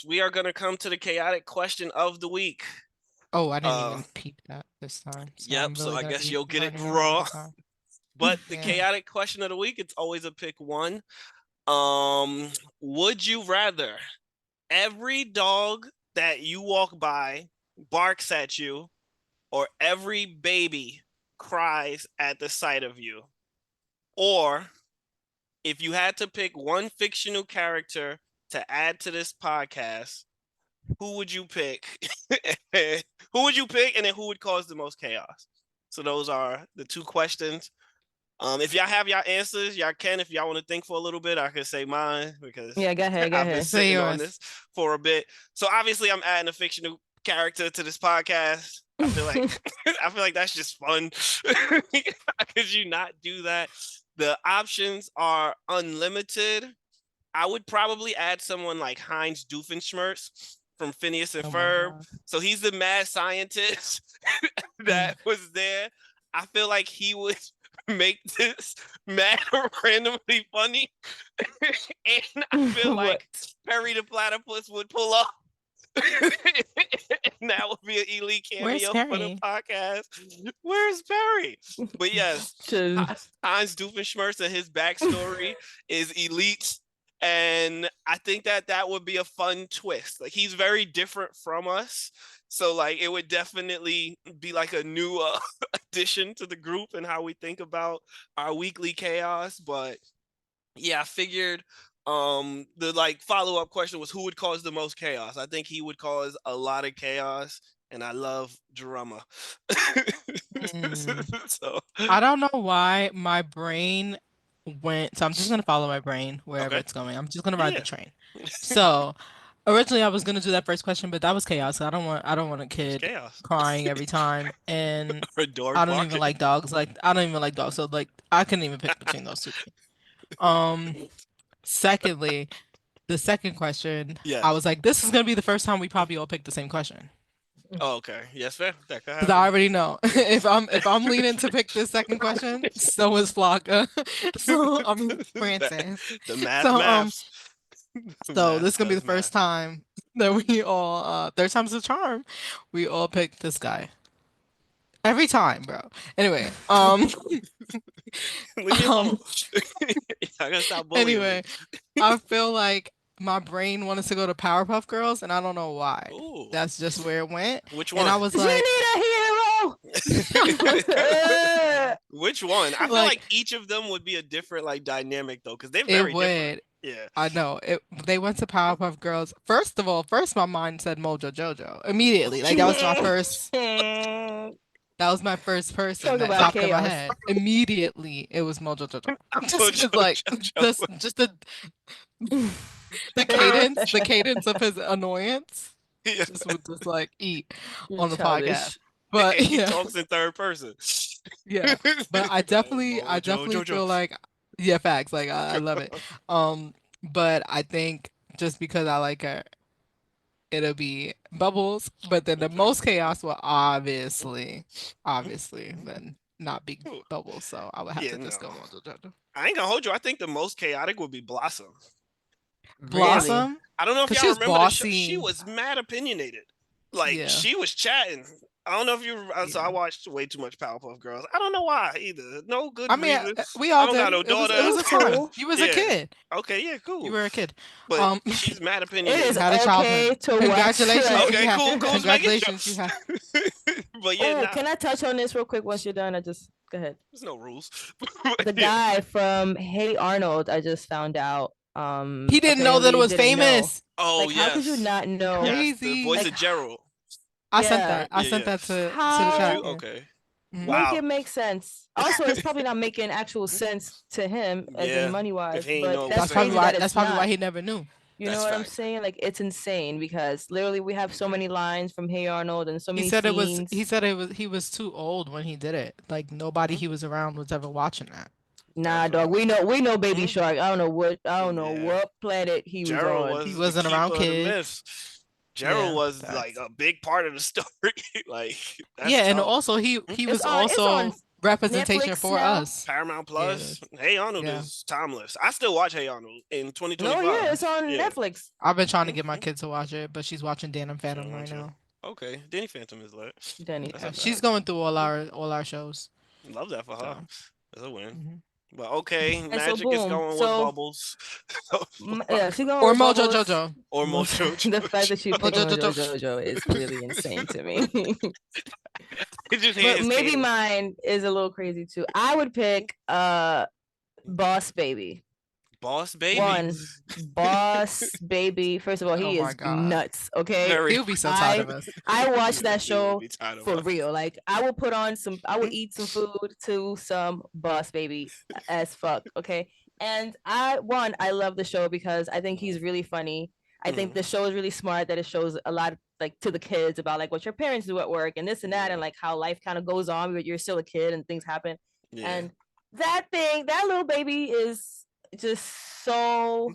we are gonna come to the chaotic question of the week. Oh, I didn't Uh, even peep that this time. So I'm yep. So really I gonna guess be you'll get it learning raw. all the time. But the Yeah. chaotic question of the week, it's always a pick one. Um, would you rather every dog that you walk by barks at you, or every baby cries at the sight of you? Or if you had to pick one fictional character to add to this podcast, who would you pick? Who would you pick, and then who would cause the most chaos? So those are the two questions. If y'all have y'all answers, y'all can. If y'all want to think for a little bit, I could say mine because Yeah, go ahead, go I've been ahead. Say sitting on yours. this for a bit. So obviously, I'm adding a fictional character to this podcast. I feel like I feel like that's just fun. How could you not do that? The options are unlimited. I would probably add someone like Heinz Doofenshmirtz from Phineas and Oh my Ferb. god. So he's the mad scientist that was there. I feel like he would make this mad randomly funny. And I feel What? like Perry the Platypus would pull up. And that would be an elite Where's cameo for the Perry? podcast. Where's Perry? But yes, Just Heinz Doofenshmirtz and his backstory is elite. And I think that that would be a fun twist. Like, he's very different from us. So like it would definitely be like a new addition to the group and how we think about our weekly chaos. But yeah, I figured the like follow-up question was who would cause the most chaos. I think he would cause a lot of chaos, and I love drama. Hmm. So I don't know why my brain went. So I'm just gonna follow my brain wherever okay. it's going. I'm just gonna ride the Yeah. train. So originally I was gonna do that first question, but that was chaos. I don't want a It's kid chaos. crying every time, and Or dog I don't even barking. like dogs. Like I don't even like dogs. So like I couldn't even pick between those two. Um. Secondly, the second question, I Yes. was like, this is gonna be the first time we probably all picked the same question. Oh, okay. Yes, fair. That could Because I happen. already know if I'm leaning to pick this second question, so is Flocka. So I mean Francis. The math So maths. so Math this is gonna be the does first math. time that we all third time's the charm. We all picked this guy. Every time, bro. Anyway, Leave me alone. um I gotta stop bullying me. anyway, I feel like my brain wanted to go to Powerpuff Girls and I don't know why. Ooh. That's just where it went. Which And one? I was you like need a hero. Which one? I feel like like each of them would be a different like dynamic though, because they're it very different. would. Yeah. I know it. They went to Powerpuff Girls. First of all, first my mind said Mojo Jojo immediately. Like that was my first. That was my first person Talk that about popped in my chaos. head. Immediately, it was Mojo Jojo. Just Mojo 'cause, like, Jojo. just the cadence of his annoyance, Yeah. just would just like eat You're on the podcast. childish. But And he yeah, talks in third person. yeah. But I Mojo definitely Jojo. feel like, yeah, facts. Like I love it. But I think just because I like her, it'll be Bubbles. But then the Okay. most chaos will obviously, then not be Bubbles. So I would have Yeah, to no. just go Mojo Jojo. I ain't gonna hold you. I think the most chaotic would be Blossom. Really? Blossom, I don't know if because y'all she was remember the show. She bossy. was mad opinionated. Like Yeah, she was chatting. I don't know if you. So I yeah. watched way too much Powerpuff Girls. I don't know why either. No I good mean, reason. we I all don't got did. no It daughter. It was was a time. cool. You was a Yeah. kid. Okay. Yeah. You Cool. were a kid. But she's mad It You is opinionated. had a childhood. okay to watch. Congratulations, Like, you Okay. had. Cool. Cool. Just making sure. Congratulations, you had. But yeah, oh, nah. can I touch on this real quick once you're done? I just go ahead. There's no rules. The Yeah. guy from Hey Arnold, I just found out. He didn't know that it Apparently was didn't know. famous. Oh Like, how could you yes. not know? Yes. The voice Crazy. Like, of Gerald. I sent yeah. Right. that. I Yeah. sent Yeah. that to the Did chat. you? How? Okay. Mhm. Make Wow. it make sense. Also, it's probably not making actual sense to him, as in Yeah. money Because wise. he ain't But know it was that's That's probably crazy famous. why. that That's it's probably why not. he never knew. You know That's what I'm fact. saying? Like, it's insane because literally we have so many lines from Hey Arnold and so He many said it was. He scenes. said it was. He was too old when he did it. Like nobody Mhm. he was around was ever watching that. Nah, That's dog. We know Baby Mhm. Shark. I don't know Yeah. what planet he was Gerald on. He was the wasn't keeper around of the kids. myths. Gerald Yeah, was like facts. a big part of the story. Like that's Yeah, and tough. also he Mhm. he It's was on. It's on. also representation Netflix for now. us. Paramount Yeah, it Plus. is. Hey Arnold Yeah. is timeless. I still watch Hey Arnold in No, 2025. yeah, it's on Yeah. Netflix. I've been trying to get my Mhm. kid to watch it, but she's watching Dan and She don't Phantom want right to. now. Okay, Danny Phantom is lit. Danny That's a Yeah, Phantom she's fact. is. going through all our shows. Love that for her. So, That's a win. mhm. But okay, And so Magic is boom. going with So Bubbles. yeah, she's going Or with Mojo Bubbles. Jojo. Or Mojo The fact that she Jojo. picked Mojo Mojo Jojo. Jojo is really insane to me. Did you hear But his maybe cadence? mine is a little crazy too. I would pick Boss Baby. Boss Baby. One, Boss Baby. First of all, Oh he my is god. nuts. Okay, He Very. would be so tired I of us. I watched Yeah, that he would show be tired of for us. real. Like I will put on some. I will eat some food to some Boss Baby as fuck. Okay, and I love the show because I think he's really funny. I think Mhm. the show is really smart. That it shows a lot like to the kids about like what your parents do at work and this and that Yeah. and like how life kind of goes on, but you're still a kid and things happen. Yeah. And that little baby is just so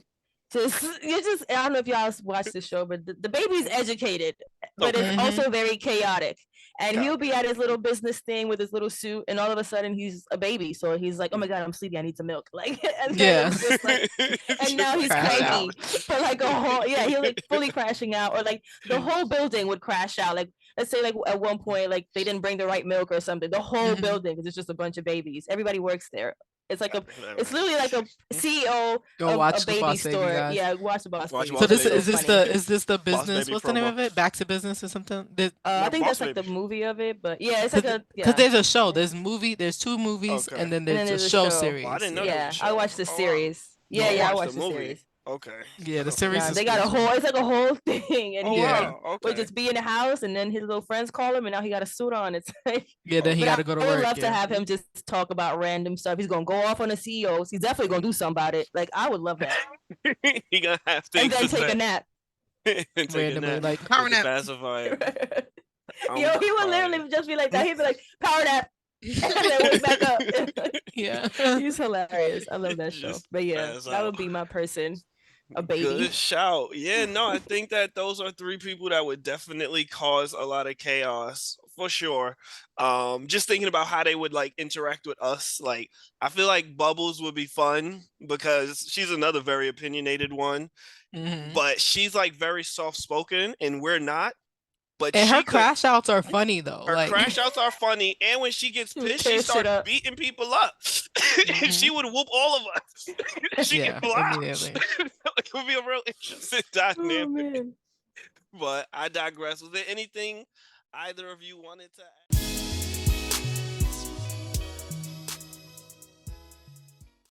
just you just I don't know if y'all watch the show, but the baby's Mhm. educated, but it's Okay. Hmm. also very chaotic. And he'll Copy. be at his little business thing with his little suit, and all of a sudden he's a baby. So he's like, "Oh my Mhm. god, I'm sleepy. I need some milk." Like, and then Yeah. it's just like, and now Just like he's Crash cutting out. cranky out. for like a whole yeah. He'll like fully crashing out, or like the whole building would crash out. Like let's say like at one point like they didn't bring the right milk or something. The whole Hmm. building because it's just a bunch of babies. Everybody works there. It's like a it's Whatever. literally like a CEO Go of a watch the baby Boss Baby, store. guys. Yeah, watch the Boss Watch Baby. So Boss It's this so Baby. funny. is this the Boss business? Baby What's the name promo. of it? Back to Business or something? I No, think Boss that's like Baby. the movie of it, but yeah, it's like Because a yeah. there's a show. There's two movies, Okay. and then And then there's a there's a show show. Oh, I series. didn't know there Yeah. was a Yeah, I show. watched the Oh wow. series. Yeah, I Yeah. yeah, I watched the watched the movie. series. Okay. Yeah, the series Yeah, is they got good a too. whole. It's like a whole thing, and Oh he Yeah. like wow. would Okay. just be in the house, and then his little friends call him, and now he got a suit on. It's like, Yeah, then he but Okay. got to go to I would work. love to Yeah. have him just talk about random stuff. He's gonna go off on the CEOs. He's definitely gonna do something about it. Like I would love that, He gonna have and things then to take a say nap. and take a Randomly, nap like just power to nap. pacify it. I'm Yo, he would crying. literally just be like that. He'd be like, power nap, and then wake back up. Yeah. He's hilarious. I love that show. Just But yeah, pass that out. would be my person, a Good baby. shout. Yeah, no, I think that those are three people that would definitely cause a lot of chaos for sure. Just thinking about how they would like interact with us. Like, I feel like Bubbles would be fun because she's another very opinionated one, Hmm. but she's like very soft spoken and we're not. But And her she could crash outs are funny though. her Like, crash outs are funny, and when she gets He would pissed, she tear shit starts up. beating people up. hmm She would whoop all of us. She can yeah, fly. immediately. It would be a real interesting Oh dynamic. man. But I digress. Was there anything either of you wanted to add?